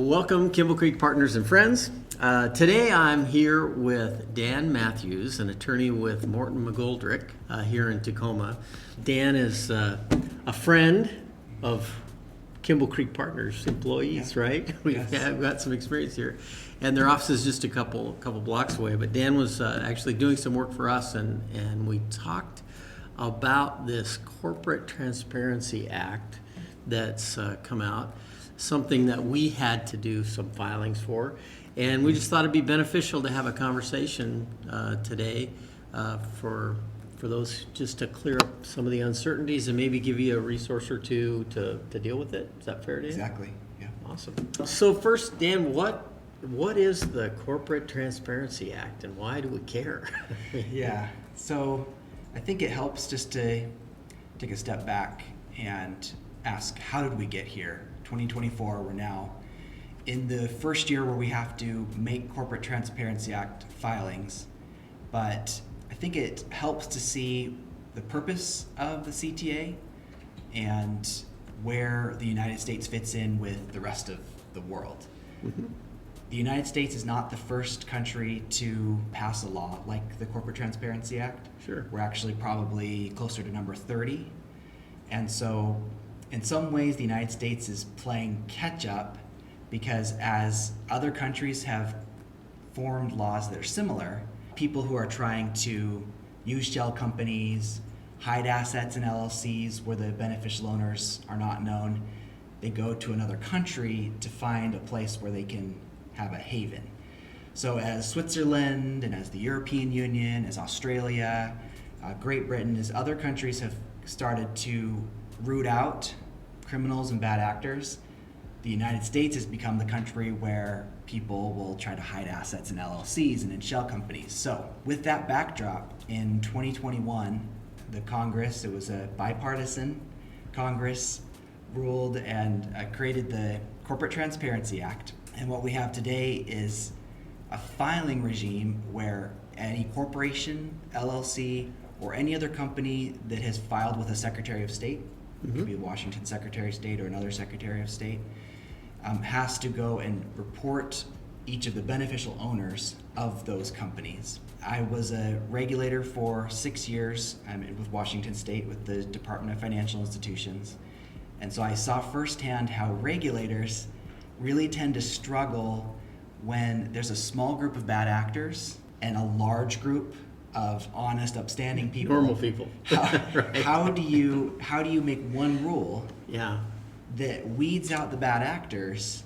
Welcome, Kimball Creek Partners and Friends. Today I'm here with Dan Matthews, an attorney with Morton McGoldrick here in Tacoma. Dan is a friend of Kimball Creek Partners employees, right? We've got some experience here. And their office is just a couple blocks away. But Dan was actually doing some work for us, and we talked about this Corporate Transparency Act that's come out. Something that we had to do some filings for, and we just thought it'd be beneficial to have a conversation today for those, just to clear up some of the uncertainties and maybe give you a resource or two to deal with it. Is that fair, Dan? Exactly. Yeah. Awesome. So first, Dan, what is the Corporate Transparency Act and why do we care? Yeah. So I think it helps just to take a step back and ask, how did we get here? 2024, we're now in the first year where we have to make Corporate Transparency Act filings, but I think it helps to see the purpose of the CTA and where the United States fits in with the rest of the world. Mm-hmm. The United States is not the first country to pass a law like the Corporate Transparency Act. Sure. We're actually probably closer to number 30. And so in some ways, the United States is playing catch up because as other countries have formed laws that are similar, people who are trying to use shell companies, hide assets in LLCs where the beneficial owners are not known, they go to another country to find a place where they can have a haven. So as Switzerland and as the European Union, as Australia, Great Britain, as other countries have started to root out criminals and bad actors, the United States has become the country where people will try to hide assets in LLCs and in shell companies. So with that backdrop, in 2021, the Congress, it was a bipartisan Congress, ruled and created the Corporate Transparency Act. And what we have today is a filing regime where any corporation, LLC, or any other company that has filed with a Secretary of State, it could be a Washington Secretary of State or another Secretary of State, has to go and report each of the beneficial owners of those companies. I was a regulator for 6 years with Washington State with the Department of Financial Institutions. And so I saw firsthand how regulators really tend to struggle when there's a small group of bad actors and a large group of honest, upstanding people. Normal people. Right. How do you make one rule that weeds out the bad actors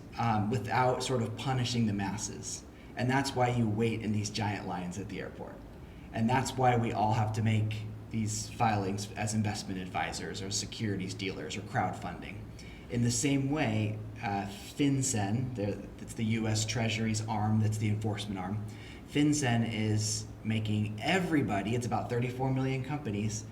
without sort of punishing the masses? And that's why you wait in these giant lines at the airport. And that's why we all have to make these filings as investment advisors or securities dealers or crowdfunding. In the same way, FinCEN, that's the U.S. Treasury's arm, that's the enforcement arm. FinCEN is making everybody, it's about 34 million companies,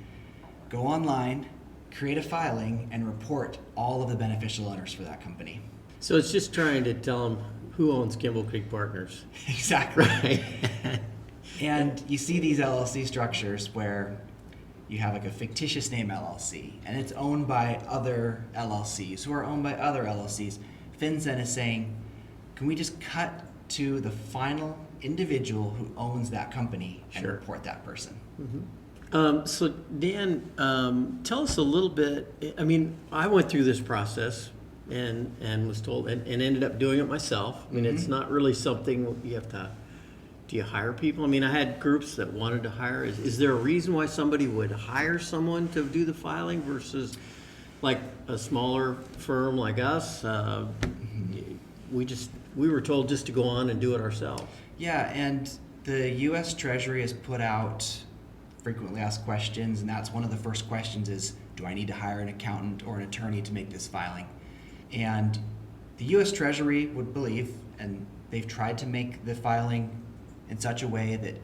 go online, create a filing, and report all of the beneficial owners for that company. So it's just trying to tell them who owns Kimball Creek Partners. Exactly. Right. And you see these LLC structures where you have like a fictitious name LLC, and it's owned by other LLCs who are owned by other LLCs. FinCEN is saying, can we just cut to the final individual who owns that company and report that person? Mm-hmm. So Dan, tell us a little bit. I mean, I went through this process and was told and ended up doing it myself. I mean, it's not really something you have to. Do you hire people? I mean, I had groups that wanted to hire. Is there a reason why somebody would hire someone to do the filing versus like a smaller firm like us? We were told just to go on and do it ourselves. Yeah, and the U.S. Treasury has put out frequently asked questions, and that's one of the first questions is, do I need to hire an accountant or an attorney to make this filing? And the U.S. Treasury would believe, and they've tried to make the filing in such a way that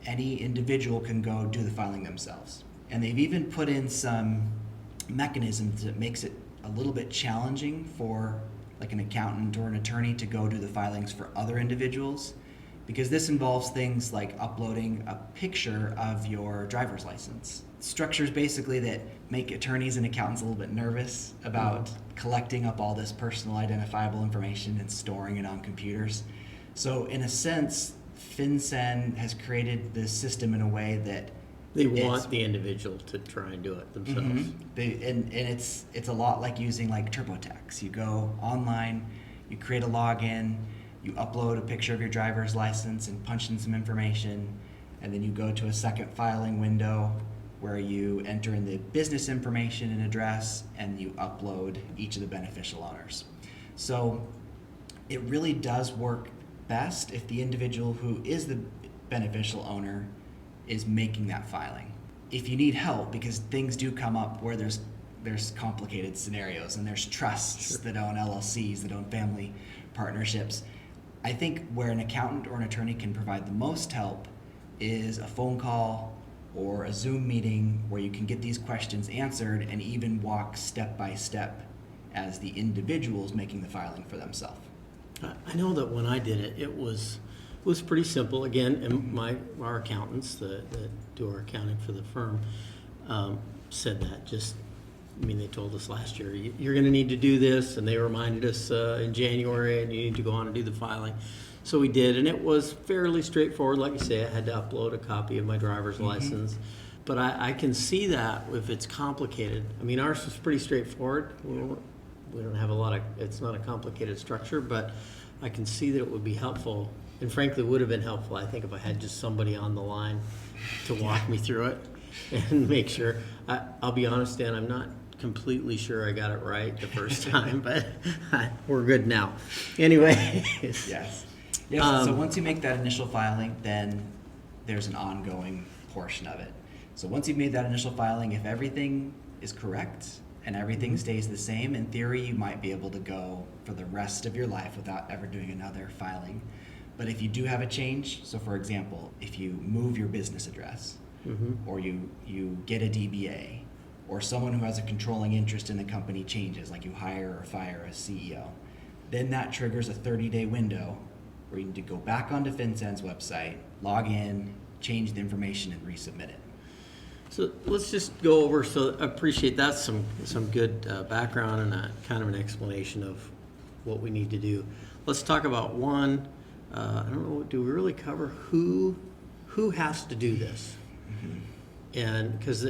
any individual can go do the filing themselves. And they've even put in some mechanisms that makes it a little bit challenging for like an accountant or an attorney to go do the filings for other individuals, because this involves things like uploading a picture of your driver's license. Structures basically that make attorneys and accountants a little bit nervous about collecting up all this personal identifiable information and storing it on computers. So in a sense, FinCEN has created this system in a way that They want the individual to try and do it themselves. and it's a lot like using like TurboTax. You go online, you create a login, you upload a picture of your driver's license and punch in some information, and then you go to a second filing window where you enter in the business information and address, and you upload each of the beneficial owners. So it really does work best if the individual who is the beneficial owner is making that filing. If you need help, because things do come up where there's complicated scenarios and there's trusts that own LLCs, that own family partnerships, I think where an accountant or an attorney can provide the most help is a phone call or a Zoom meeting where you can get these questions answered and even walk step by step as the individual's making the filing for themselves. I know that when I did it, it was pretty simple. Again, and our accountants that do our accounting for the firm said that. They told us last year, you're going to need to do this, and they reminded us in January, and you need to go on and do the filing. So we did, and it was fairly straightforward. Like I say, I had to upload a copy of my driver's license. But I can see that if it's complicated. I mean, ours was pretty straightforward. We don't have it's not a complicated structure, but I can see that it would be helpful, and frankly would have been helpful, I think, if I had just somebody on the line to walk me through it and make sure. I'll be honest, Dan, I'm not completely sure I got it right the first time, but we're good now. Anyway. Yes. So once you make that initial filing, then there's an ongoing portion of it. So once you've made that initial filing, if everything is correct and everything stays the same, in theory you might be able to go for the rest of your life without ever doing another filing. But if you do have a change, so for example, if you move your business address, or you get a DBA, or someone who has a controlling interest in the company changes, like you hire or fire a CEO, then that triggers a 30-day window where you need to go back onto FinCEN's website, log in, change the information, and resubmit it. So let's just go over, so I appreciate that's some good background and a kind of an explanation of what we need to do. Let's talk about one, I don't know, do we really cover who has to do this? And because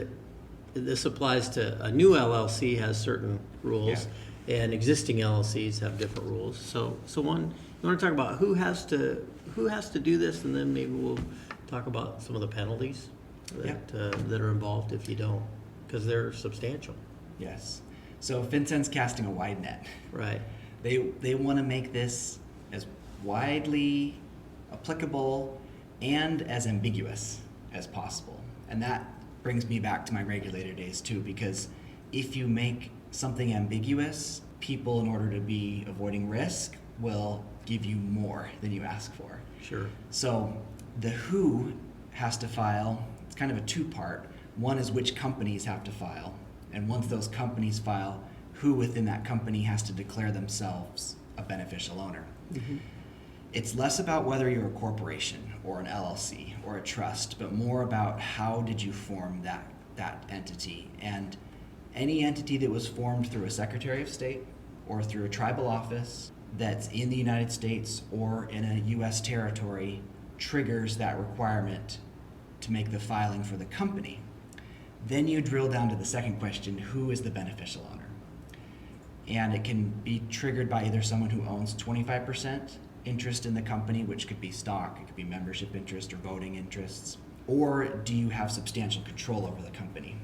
this applies to a new LLC has certain rules, and existing LLCs have different rules. So one, you want to talk about who has to do this, and then maybe we'll talk about some of the penalties that are involved if you don't, because they're substantial. Yes. So FinCEN's casting a wide net. Right. They want to make this as widely applicable and as ambiguous as possible. And that brings me back to my regulator days too, because if you make something ambiguous, people, in order to be avoiding risk, will give you more than you ask for. Sure. So the who has to file, it's kind of a two-part. One is which companies have to file, and once those companies file, who within that company has to declare themselves a beneficial owner. It's less about whether you're a corporation or an LLC or a trust, but more about how did you form that entity. And any entity that was formed through a Secretary of State or through a tribal office that's in the United States or in a U.S. territory triggers that requirement to make the filing for the company. Then you drill down to the second question, who is the beneficial owner? And it can be triggered by either someone who owns 25% interest in the company, which could be stock, it could be membership interest or voting interests, or do you have substantial control over the company?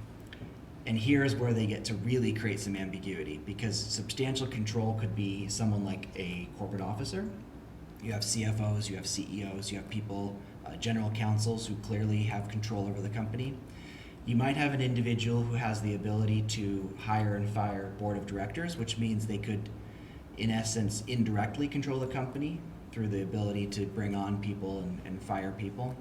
And here's where they get to really create some ambiguity, because substantial control could be someone like a corporate officer. You have CFOs, you have CEOs, you have people, general counsels who clearly have control over the company. You might have an individual who has the ability to hire and fire board of directors, which means they could, in essence, indirectly control the company through the ability to bring on people and fire people.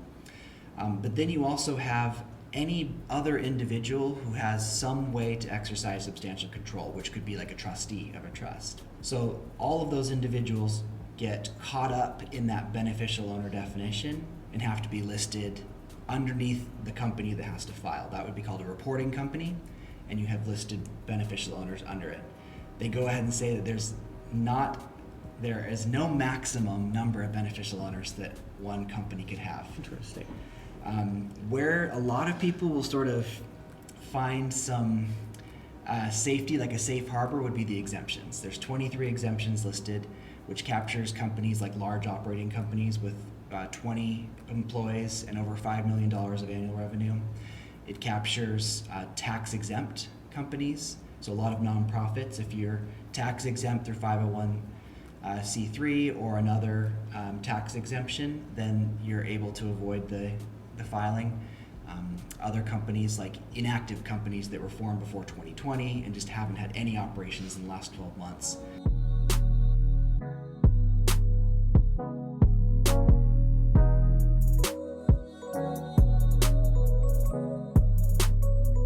But then you also have any other individual who has some way to exercise substantial control, which could be like a trustee of a trust. So all of those individuals get caught up in that beneficial owner definition and have to be listed underneath the company that has to file. That would be called a reporting company, and you have listed beneficial owners under it. They go ahead and say that there is no maximum number of beneficial owners that one company could have. Interesting. Where a lot of people will sort of find some safety, like a safe harbor, would be the exemptions. There's 23 exemptions listed, which captures companies like large operating companies with 20 employees and over $5 million of annual revenue. It captures tax exempt companies, so a lot of nonprofits. If you're tax exempt through 501c3 or another tax exemption, then you're able to avoid the filing. Other companies like inactive companies that were formed before 2020 and just haven't had any operations in the last 12 months.